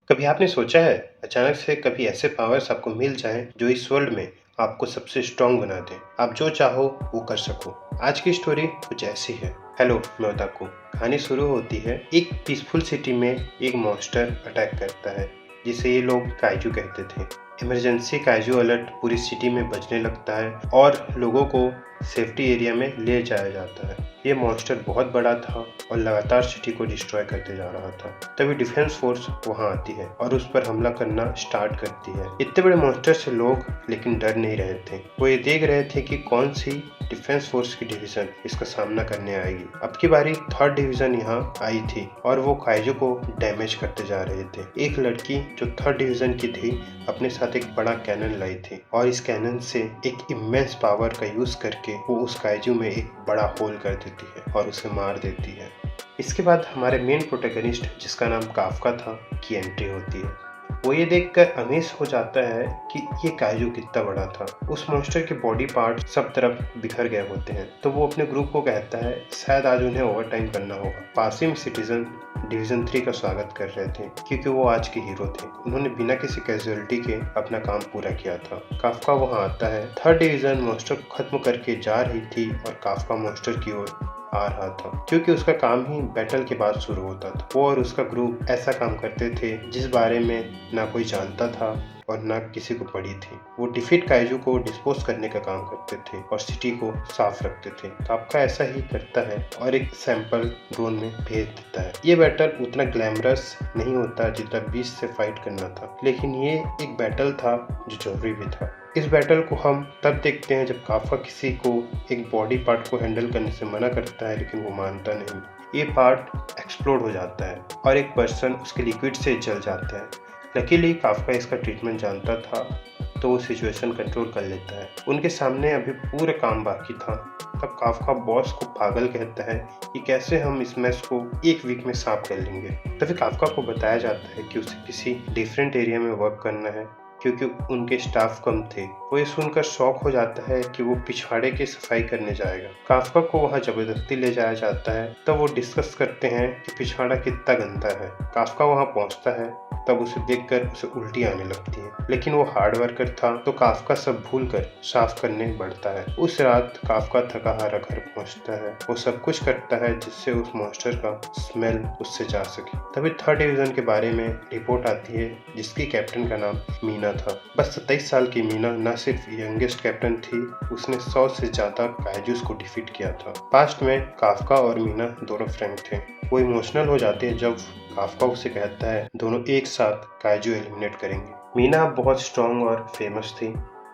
कभी आपने सोचा है अचानक से कभी ऐसे पावर्स आपको मिल जाएं जो इस वर्ल्ड में आपको सबसे स्ट्रांग बना दें, आप जो चाहो वो कर सको। आज की स्टोरी कुछ ऐसी है। हेलो, मैं बताकू। कहानी शुरू होती है एक पीसफुल सिटी में। एक मॉन्स्टर अटैक करता है जिसे ये लोग काइजू कहते थे। इमरजेंसी काइजू अलर्ट पूरी सिटी में बजने लगता है और लोगों को सेफ्टी एरिया में ले जाया जाता है। ये मॉन्स्टर बहुत बड़ा था और लगातार सिटी को डिस्ट्रॉय करते जा रहा था। तभी डिफेंस फोर्स वहां आती है और उस पर हमला करना स्टार्ट करती है। इतने बड़े मॉन्स्टर से लोग लेकिन डर नहीं रहे थे। वो ये देख रहे थे कि कौन सी डिफेंस फोर्स की डिवीजन इसका सामना करने आएगी। अब की बारी थर्ड डिवीजन यहाँ आई थी और वो काइजू को डैमेज करते जा रहे थे। एक लड़की जो थर्ड डिवीजन की थी अपने साथ एक बड़ा कैनन लाई थी और इस कैनन से एक इमेंस पावर का यूज करके वो उस काइजू में एक बड़ा होल कर देती है और उसे मार देती है। इसके बाद हमारे मेन प्रोटैगनिस्ट जिसका नाम काफका था की एंट्री होती है। वो ये देखकर अमेज हो जाता है कि ये काइजू कितना बड़ा था। उस मॉन्स्टर के बॉडी पार्ट सब तरफ बिखर गए होते हैं तो वो अपने ग्रुप को कहता है शायद आज उन्हें ओवर टाइम करना होगा। पास में सिटीजन डिवीजन 3 का स्वागत कर रहे थे क्योंकि वो आज के हीरो थे। उन्होंने बिना किसी कैजुअलिटी के अपना काम पूरा किया था। काफका वहां आता है। थर्ड डिवीजन मॉन्स्टर को खत्म करके जा रही थी और काफका मॉन्स्टर की ओर आ रहा था क्योंकि उसका काम ही बैटल के बाद शुरू होता था। वो और उसका ग्रुप ऐसा काम करते थे जिस बारे में ना कोई जानता था और ना किसी को पड़ी थी। वो डिफीट काइजू को डिस्पोज करने का काम करते थे और सिटी को साफ रखते थे। काफका ऐसा ही करता है और एक सैंपल ड्रोन में भेज देता है। ये बैटल उतना ग्लैमरस नहीं होता जितना बीच से फाइट करना था, लेकिन ये एक बैटल था जो जरूरी भी था। इस बैटल को हम तब देखते हैं जब काफका किसी को एक बॉडी पार्ट को हैंडल करने से मना करता है लेकिन वो मानता नहीं। ये पार्ट एक्सप्लोड हो जाता है और एक पर्सन उसके लिक्विड से जल जाता है। लकीली काफका इसका ट्रीटमेंट जानता था तो वो सिचुएशन कंट्रोल कर लेता है। उनके सामने अभी पूरा काम बाकी था। तब काफका बॉस को पागल कहता है कि कैसे हम इस मैस को एक वीक में साफ कर लेंगे। तभी काफका को बताया जाता है कि उसे किसी डिफरेंट एरिया में वर्क करना है क्योंकि उनके स्टाफ कम थे। वो ये सुनकर शॉक हो जाता है कि वो पिछवाड़े की सफाई करने जाएगा। काफका को वहां जबरदस्ती ले जाया जाता है। तब वो डिस्कस करते हैं कि पिछवाड़ा कितना गंदा है। काफका वहां पहुंचता है तब उसे देखकर उसे उल्टी आने लगती है, लेकिन वो हार्ड वर्कर था तो काफका सब भूलकर साफ करने बढ़ता है। उस रात काफका थका हारा घर पहुंचता है। वो सब कुछ करता है जिससे उस मॉन्स्टर का स्मेल उससे जा सके। तभी थर्ड डिवीजन के बारे में रिपोर्ट आती है जिसकी कैप्टन का नाम मीना था। बस 27 साल की मीना न सिर्फ यंगेस्ट कैप्टन थी, उसने 100 से ज्यादा काइजूस को डिफीट किया था। पास्ट में काफका और मीना दोनों फ्रेंड थे। वो इमोशनल हो जाते हैं जब काफका उसे कहता है दोनों एक साथ काइजू एलिमिनेट करेंगे। मीना बहुत स्ट्रांग और फेमस थी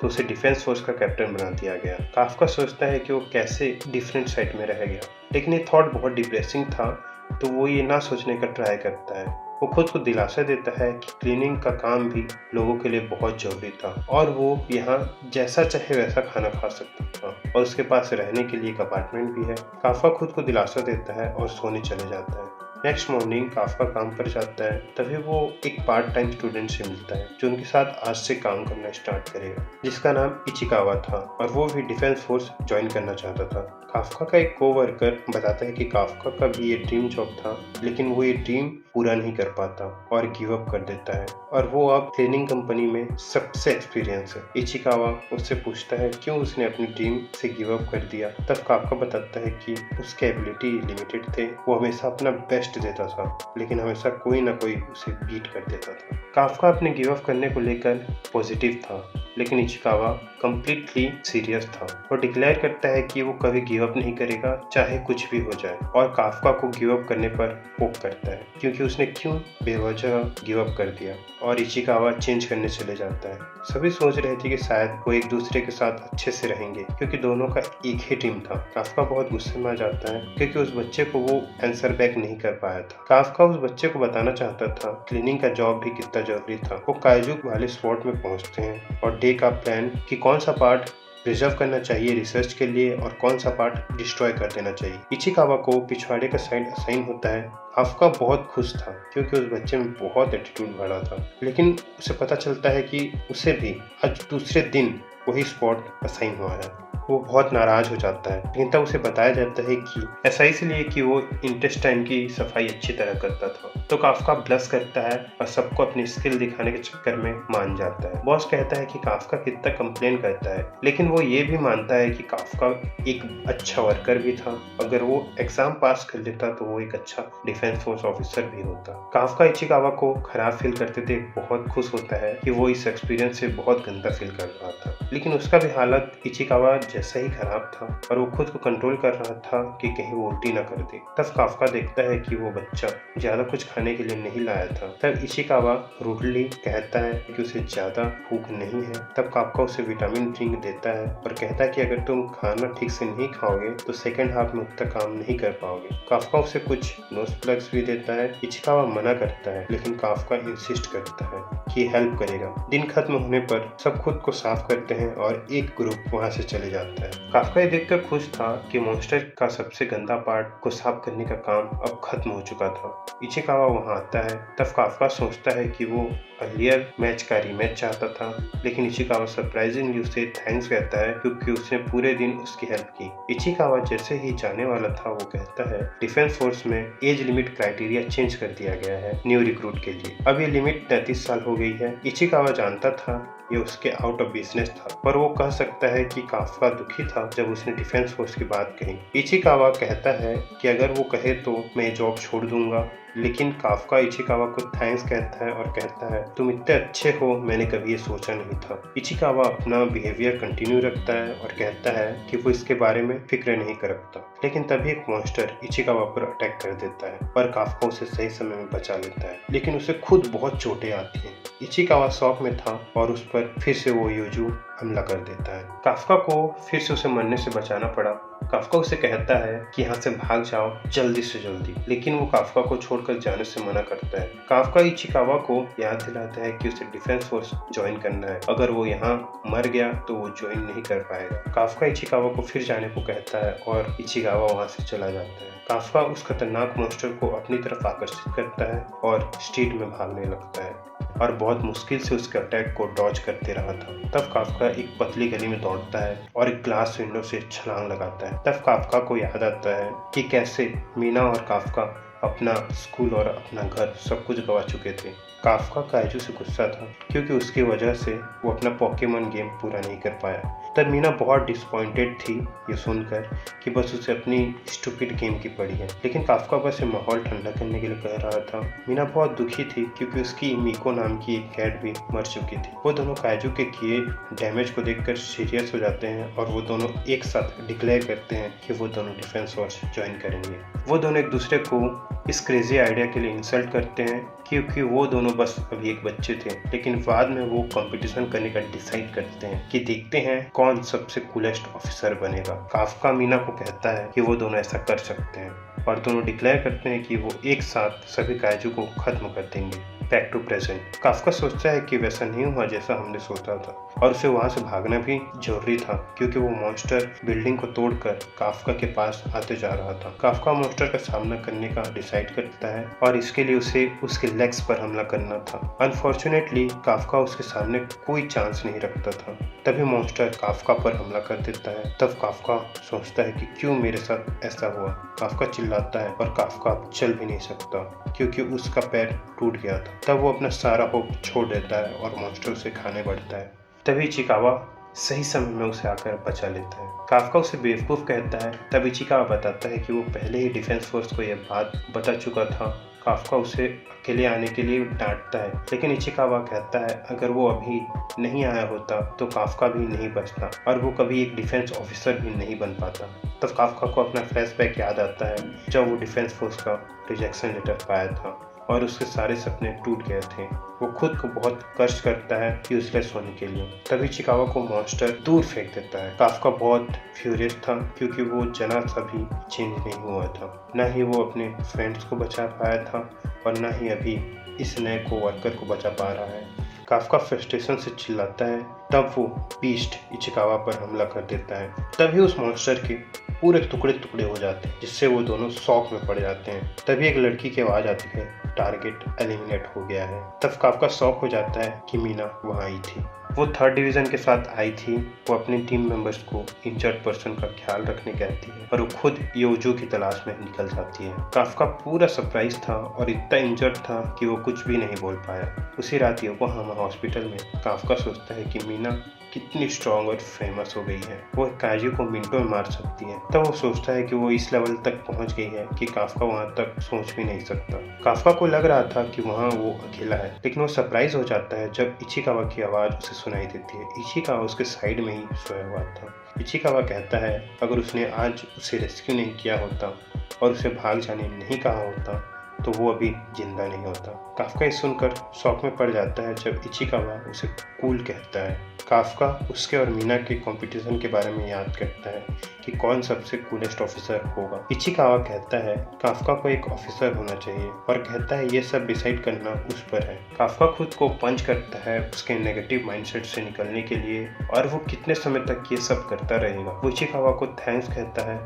तो उसे डिफेंस फोर्स का कैप्टन बना दिया गया। काफका सोचता है कि वो कैसे डिफरेंट साइड में रह गया, लेकिन ये थॉट बहुत डिप्रेसिंग था तो वो ये ना सोचने का ट्राई करता है। वो खुद को दिलासा देता है कि क्लीनिंग का काम भी लोगों के लिए बहुत जरूरी था और वो यहाँ जैसा चाहे वैसा खाना खा सकता था और उसके पास रहने के लिए एक अपार्टमेंट भी है। काफका खुद को दिलासा देता है और सोने चले जाता है। नेक्स्ट मॉर्निंग काफका काम पर जाता है। तभी वो एक पार्ट टाइम स्टूडेंट से मिलता है जो उनके साथ आज से काम करना स्टार्ट करेगा, जिसका नाम इचिकावा था और वो भी डिफेंस फोर्स ज्वाइन करना चाहता था। काफका का एक कोवर्कर बताता है कि काफका का भी ये ड्रीम जॉब था, लेकिन वो ये ड्रीम पूरा नहीं कर पाता और गिव अप कर देता है और वो अब क्लीनिंग कंपनी में सबसे एक्सपीरियंस है। इचिकावा उससे पूछता है क्यों उसने अपनी ड्रीम से गिव अप कर दिया। तब काफका बताता है कि उसके एबिलिटी लिमिटेड थे। वो हमेशा अपना बेस्ट देता था लेकिन हमेशा कोई ना कोई उसे बीट कर देता था। काफका अपने गिव अप करने को लेकर पॉजिटिव था लेकिन इचिकावा कंप्लीटली सीरियस था। वो डिक्लेयर करता है कि वो कभी गिव अप नहीं करेगा चाहे कुछ भी हो जाए और काफका को गिव अप करने पर पोक करता है क्योंकि उसने क्यों बेवजह गिव अप कर दिया और इचिकावा चेंज करने चले जाता है। सभी सोच रहे थे कि शायद वो एक दूसरे के साथ अच्छे से रहेंगे क्योंकि दोनों का एक ही टीम था। काफका बहुत गुस्से में आ जाता है क्योंकि उस बच्चे को वो आंसर बैक नहीं कर पाया था। काफका उस बच्चे को बताना चाहता था क्लीनिंग का जॉब भी कितना जरूरी था। वो काइजू वाले स्पॉट में पहुंचते हैं और डे का प्लान कि कौन सा पार्ट प्रिजर्व करना चाहिए रिसर्च के लिए और कौन सा पार्ट डिस्ट्रॉय कर देना चाहिए। इचिकावा को पिछवाड़े का साइड असाइन होता है। काफका बहुत खुश था क्योंकि उस बच्चे में बहुत एटीट्यूड भरा था, लेकिन उसे पता चलता है कि उसे भी आज दूसरे दिन वही स्पॉट असाइन हुआ है। वो बहुत नाराज हो जाता है, लेकिन तब उसे बताया जाता है कि ऐसा इसलिए कि वो इंटेस्टाइन की सफाई अच्छी तरह करता था। तो काफ्का ब्लश करता है और सबको अपनी स्किल दिखाने के चक्कर में मान जाता है। बॉस कहता है कि काफ्का कितना कंप्लेन करता है, लेकिन वो ये भी मानता है कि काफ्का एक अच्छा वर्कर भी था। अगर वो एग्जाम पास कर लेता तो वो एक अच्छा डिफेंस फोर्स ऑफिसर भी होता। काफ्का इचिकावा को खराब फील करते थे बहुत खुश होता है कि वो इस एक्सपीरियंस से बहुत गंदा फील कर रहा था, लेकिन उसका भी हालत इचिकावा जैसा ही खराब था और वो खुद को कंट्रोल कर रहा था कि कहीं वो उल्टी ना कर दे। तब काफ्का देखता है कि वो बच्चा ज्यादा कुछ खाने के लिए नहीं लाया था। तब इचिकावा रूडली कहता है कि उसे ज्यादा भूख नहीं है। तब काफ्का उसे विटामिन ड्रिंक देता है और कहता है कि अगर तुम खाना ठीक से नहीं खाओगे तो सेकंड हाफ में उतना काम नहीं कर पाओगे। काफ्का उसे कुछ नोज प्लग्स भी देता है। इचिकावा मना करता है, लेकिन काफ्का इंसिस्ट करता है कि हेल्प करेगा। दिन खत्म होने पर सब खुद को साफ करते हैं और एक ग्रुप वहां से चले जाता है। काफ्का ये देखकर खुश था कि मॉन्स्टर का सबसे गंदा पार्ट को साफ करने का काम अब खत्म हो चुका था। इचिकावा वहां आता है। तब काफ्का सोचता है कि वो अर्लियर मैच का रीमैच चाहता था, लेकिन इचिकावा सरप्राइजिंगली उसे थैंक्स कहता है क्योंकि उसने पूरे दिन उसकी हेल्प की। इचिकावा जैसे ही जाने वाला था वो कहता है डिफेंस फोर्स में एज लिमिट क्राइटेरिया चेंज कर दिया गया है न्यू रिक्रूट के लिए। अब ये लिमिट 33 साल हो गई है। इचिकावा जानता था ये उसके आउट ऑफ बिजनेस था, पर वो कह सकता है कि काफ्का दुखी था जब उसने डिफेंस फोर्स की बात कही। इचिकावा कहता है कि अगर वो कहे तो मैं जॉब छोड़ दूंगा, लेकिन काफ्का इचिकावा को थैंक्स कहता है और कहता है तुम इतने अच्छे हो, मैंने कभी ये सोचा नहीं था। इचिकावा अपना बिहेवियर कंटिन्यू रखता है और कहता है कि वो इसके बारे में फिक्र नहीं करता, लेकिन तभी एक मॉन्स्टर इचिकावा पर अटैक कर देता है और काफ्का उसे सही समय में बचा लेता है, लेकिन उसे खुद बहुत चोटें आती हैं। इचिकावा शॉक में था और उस पर फिर से वो योजू हमला कर देता है। काफ्का को फिर से उसे मरने से बचाना पड़ा। काफ्का उसे कहता है कि यहाँ से भाग जाओ जल्दी से जल्दी, लेकिन वो काफ्का को छोड़कर जाने से मना करता है। काफ्का इचिकावा को याद दिलाता है कि उसे डिफेंस फोर्स ज्वाइन करना है, अगर वो यहाँ मर गया तो वो ज्वाइन नहीं कर पाएगा। काफ्का इचिकावा को फिर जाने को कहता है और इचिकावा वहाँ से चला जाता है। काफ्का उस खतरनाक मॉन्स्टर को अपनी तरफ आकर्षित करता है और स्ट्रीट में भागने लगता है और बहुत मुश्किल से उसके अटैक को डॉज करते रहा था। तब काफ्का एक पतली गली में दौड़ता है और एक ग्लास विंडो से छलांग लगाता है। तब काफ्का को याद आता है कि कैसे मीना और काफ्का अपना स्कूल और अपना घर सब कुछ गवा चुके थे। काफ्का काइजू से गुस्सा था क्योंकि उसकी वजह से वो अपना पोकेमॉन गेम पूरा नहीं कर पाया। तब मीना बहुत डिसअपॉइंटेड थी ये सुनकर कि बस उसे अपनी स्टूपिड गेम की पड़ी है, लेकिन काफ्का बस माहौल ठंडा करने के लिए कह रहा था। मीना बहुत दुखी थी क्योंकि उसकी मिको नाम की एक कैट भी मर चुकी थी। वो दोनों काइजू के किए डैमेज को देखकर सीरियस हो जाते हैं और वो दोनों एक साथ डिक्लेयर करते हैं कि वो दोनों डिफेंस फोर्स ज्वाइन करेंगे। वो दोनों एक दूसरे को इस क्रेजी आइडिया के लिए इंसल्ट करते हैं क्योंकि वो दोनों बस अभी एक बच्चे थे, लेकिन बाद में वो कंपटीशन करने का डिसाइड करते हैं कि देखते हैं कौन सबसे कूलेस्ट ऑफिसर बनेगा। काफ्का मीना को कहता है कि वो दोनों ऐसा कर सकते हैं और दोनों डिक्लेयर करते हैं कि वो एक साथ सभी काइजू को खत्म कर देंगे। Back to present. काफ्का सोचता है कि वैसा नहीं हुआ जैसा हमने सोचा था और उसे वहां से भागना भी जरूरी था क्योंकि वो मॉन्स्टर बिल्डिंग को तोड़कर काफ्का के पास आते जा रहा था। काफ्का मॉन्स्टर का सामना करने का डिसाइड करता है और इसके लिए उसे उसके लेग्स पर हमला करना था। अनफॉर्चुनेटली काफ्का उसके सामने कोई चांस नहीं रखता था। तभी मॉन्स्टर काफ्का पर हमला कर देता है। तब काफ्का सोचता है कि क्यों मेरे साथ ऐसा हुआ। काफ्का चिल्लाता है और काफ्का चल भी नहीं सकता क्योंकि उसका पैर टूट गया था। तब वो अपना सारा होप छोड़ देता है और मॉन्स्टर उसे खाने बढ़ता है। तभी इचिकावा सही समय में उसे आकर बचा लेता है। काफ्का उसे बेवकूफ़ कहता है। तब इचिकावा बताता है कि वो पहले ही डिफेंस फोर्स को यह बात बता चुका था। काफ्का उसे अकेले आने के लिए डांटता है, लेकिन इचिकावा कहता है अगर वो अभी नहीं आया होता तो काफ्का भी नहीं बचता और वो कभी एक डिफेंस ऑफिसर भी नहीं बन पाता। तब काफ्का को अपना फ्लैशबैक याद आता है जब वो डिफेंस फोर्स का रिजेक्शन लेटर पाया था और उसके सारे सपने टूट गए थे। वो खुद को बहुत कष्ट करता है यूजलेस होने के लिए। तभी इचिकावा को मॉन्स्टर दूर फेंक देता है। काफ्का बहुत फ्यूरियस था क्योंकि वो जना सा भी चेंज नहीं हुआ था। न ही वो अपने फ्रेंड्स को बचा पाया था और न ही अभी इस नए कोवर्कर को बचा पा रहा है। काफ्का फ्रस्ट्रेशन से चिल्लाता है। तब वो बीस्ट इचिकावा पर हमला कर देता है। तभी उस मॉन्स्टर के पूरे टुकड़े टुकड़े हो जाते हैं जिससे वो दोनों शॉक में पड़ जाते हैं। तभी एक लड़की की आवाज़ आती है टारगेट एलिमिनेट हो गया है। तब काफ्का शॉक हो जाता है कि मीना वहाँ आई थी। वो थर्ड डिवीजन के साथ आई थी। वो अपने टीम मेंबर्स को इंजर्ड पर्सन का ख्याल रखने कहती है और वो खुद योजो की तलाश में निकल जाती है। काफका पूरा सरप्राइज था और इतना इंजर्ड था कि वो कुछ भी नहीं बोल पाया। उसी रात योकोहामा हॉस्पिटल में काफका सोचता है कि मीना कितनी स्ट्रांग और फेमस हो गई है, वो काइजू को मिनटों में मार सकती है। तब वो सोचता है कि वो इस लेवल तक पहुंच गई है कि काफका वहां तक सोच भी नहीं सकता। काफका को लग रहा था कि वहां वो अकेला है, लेकिन वो सरप्राइज हो जाता है जब इचिकावा की आवाज उसे सुनाई देती है। इचिकावा उसके साइड में ही सोया हुआ था। इचिकावा कहता है अगर उसने आज उसे रेस्क्यू नहीं किया होता और उसे भाग जाने नहीं कहा होता तो वो अभी जिंदा नहीं होता। काफका ये सुनकर शौक में पड़ जाता है जब इचिकावा उसे कूल कहता है। काफका उसके और मीना के कंपटीशन के बारे में याद करता है कि कौन सबसे कूलेस्ट ऑफिसर होगा। इचिकावा कहता है काफका को एक ऑफिसर होना चाहिए और कहता है ये सब डिसाइड करना उस पर है। काफका खुद को पंच करता है उसके नेगेटिव माइंडसेट से निकलने के लिए और वो कितने समय तक ये सब करता रहेगा। वो इचिकावा को थैंक्स कहता है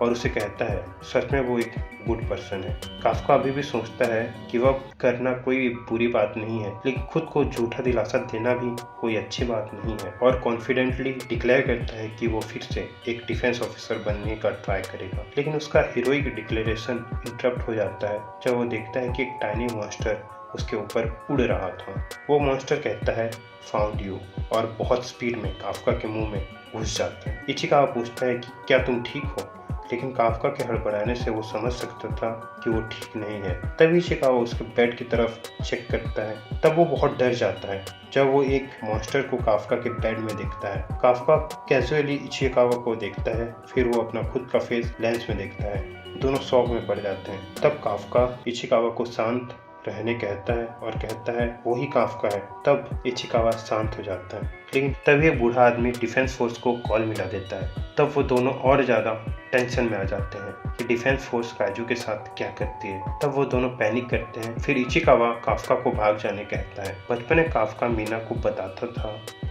और उसे कहता है सच में वो एक गुड पर्सन है। काफका अभी भी सोचता है कि वह करना कोई बुरी बात नहीं है, लेकिन खुद को झूठा दिलासा देना भी कोई अच्छी बात नहीं है और कॉन्फिडेंटली डिक्लेयर करता है कि वो फिर से एक डिफेंस ऑफिसर बनने का ट्राई करेगा। लेकिन उसका हीरोइक डिक्लेरेशन इंटरप्ट हो जाता है जब वो देखता है कि एक टाइनी मॉन्स्टर उसके ऊपर उड़ रहा था। वो मॉन्स्टर कहता है फाउंड यू और बहुत स्पीड में काफका के मुंह में घुस जाता है। इचिकावा पूछता है कि क्या तुम ठीक हो, लेकिन काफका के हड़बड़ाने से वो समझ सकता था कि वो ठीक नहीं है। तभी इचिकावा उसके बेड की तरफ चेक करता है। तब वो बहुत डर जाता है जब वो एक मॉन्स्टर को काफका के बेड में देखता है। काफका कैजुअली इचिकावा को देखता है, फिर वो अपना खुद का फेस लेंस में देखता है। दोनों शॉक में पड़ जाते हैं। तब काफका इचिकावा को शांत रहने कहता है और कहता है वो ही काफका है। तब इचिकावा शांत हो जाता है, लेकिन तभी एक बूढ़ा आदमी डिफेंस फोर्स को कॉल मिला देता है। तब वो दोनों और ज्यादा टेंशन में आ जाते हैं कि डिफेंस फोर्स काइजू के साथ क्या करती है। तब वो दोनों पैनिक करते हैं। फिर इचिकावा काफका को भाग जाने कहता है। बचपन में काफका मीना को बताता था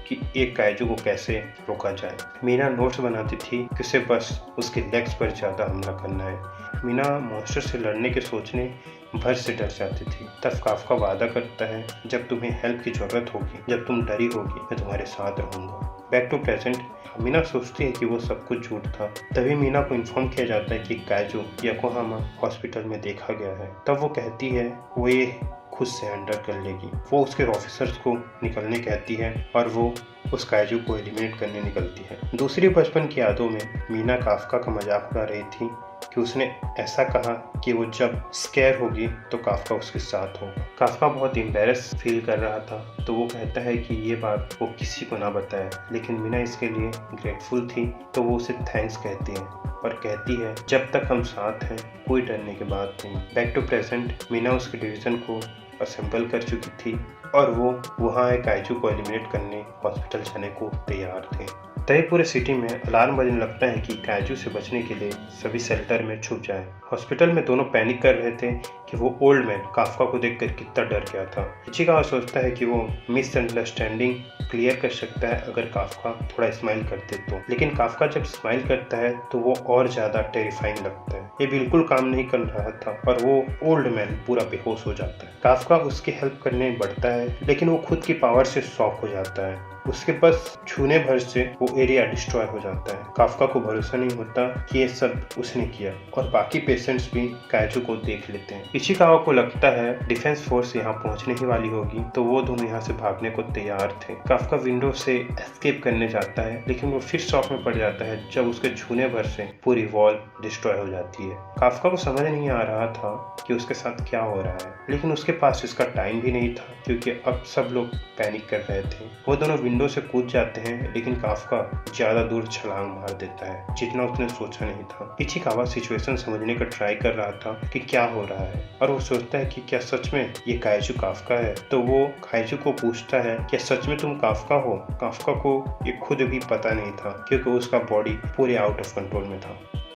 कि एक काइजू को कैसे रोका जाए। मीना नोट्स बनाती थी कि उसे बस उसके लेग्स पर ज्यादा हमला करना है। मीना मॉन्स्टर से लड़ने के सोचने भर से डर जाती थी। तब काफका वादा करता है जब तुम्हें हेल्प की जरूरत होगी, जब तुम डरी होगी, मैं तुम्हारे साथ रहूंगा। बैक टू प्रेजेंट मीना सोचती है कि वो सब कुछ झूठ था। तभी मीना को इन्फॉर्म किया जाता है कि काइजू योकोहामा हॉस्पिटल में देखा गया है। तब वो कहती है वो ये खुद से हैंडल कर लेगी। वो उसके ऑफिसर्स को निकलने कहती है और वो उस काइजू को एलिमिनेट करने निकलती है। दूसरी बचपन की यादों में मीना काफका का मजाक उड़ा रही थी कि उसने ऐसा कहा कि वो जब स्केयर होगी तो काफका उसके साथ होगा। काफका बहुत एम्बैरस फील कर रहा था, तो वो कहता है कि ये बात वो किसी को ना बताए, लेकिन मीना इसके लिए ग्रेटफुल थी तो वो उसे थैंक्स कहती है और कहती है जब तक हम साथ हैं कोई डरने की बात नहीं। बैक टू प्रेजेंट मीना उसके डिवीजन को असेंबल कर चुकी थी और वो वहाँ एक काइजू को एलिमिनेट करने हॉस्पिटल जाने को तैयार थे। तभी पूरे सिटी में अलार्म बजने लगता है कि काइजू से बचने के लिए सभी शेल्टर में छुप जाएं। हॉस्पिटल में दोनों पैनिक कर रहे थे कि वो ओल्ड मैन काफका को देखकर कितना डर गया था। इचिकावा सोचता है कि वो मिसअंडरस्टैंडिंग क्लियर कर सकता है अगर काफका थोड़ा स्माइल करते तो, लेकिन काफका जब स्माइल करता है तो वो और ज्यादा टेरिफाइंग लगता है। ये बिल्कुल काम नहीं कर रहा था और वो ओल्ड मैन पूरा बेहोश हो जाता है। काफका उसकी हेल्प करने बढ़ता है, लेकिन वो खुद की पावर से शॉक हो जाता है। उसके बस छूने भर से वो एरिया डिस्ट्रॉय हो जाता है। काफका को भरोसा नहीं होता कि ये सब उसने किया और बाकी पेशेंट्स भी काइजू को देख लेते हैं। इचिकावा को लगता है डिफेंस फोर्स यहाँ पहुंचने ही वाली होगी, तो वो दोनों यहाँ से भागने को तैयार थे। काफका विंडो से एस्केप करने जाता है, लेकिन वो फिर शॉक में पड़ जाता है जब उसके छूने भर से पूरी वॉल डिस्ट्रॉय हो जाती है। काफका को समझ नहीं आ रहा था कि उसके साथ क्या हो रहा है, लेकिन उसके पास इसका टाइम भी नहीं था क्योंकि अब सब लोग पैनिक कर रहे थे। वो दोनों विंडो से कूद जाते हैं, लेकिन काफका ज्यादा दूर छलांग मार देता है जितना उसने सोचा नहीं था। इचिकावा सिचुएशन समझने का ट्राई कर रहा था कि क्या हो रहा है और वो सोचता है कि क्या सच में ये काइजू काफका है। तो वो काइजू को पूछता है क्या सच में तुम काफका हो। काफका को ये खुद भी पता नहीं था क्योंकि उसका बॉडी पूरे आउट ऑफ कंट्रोल में था।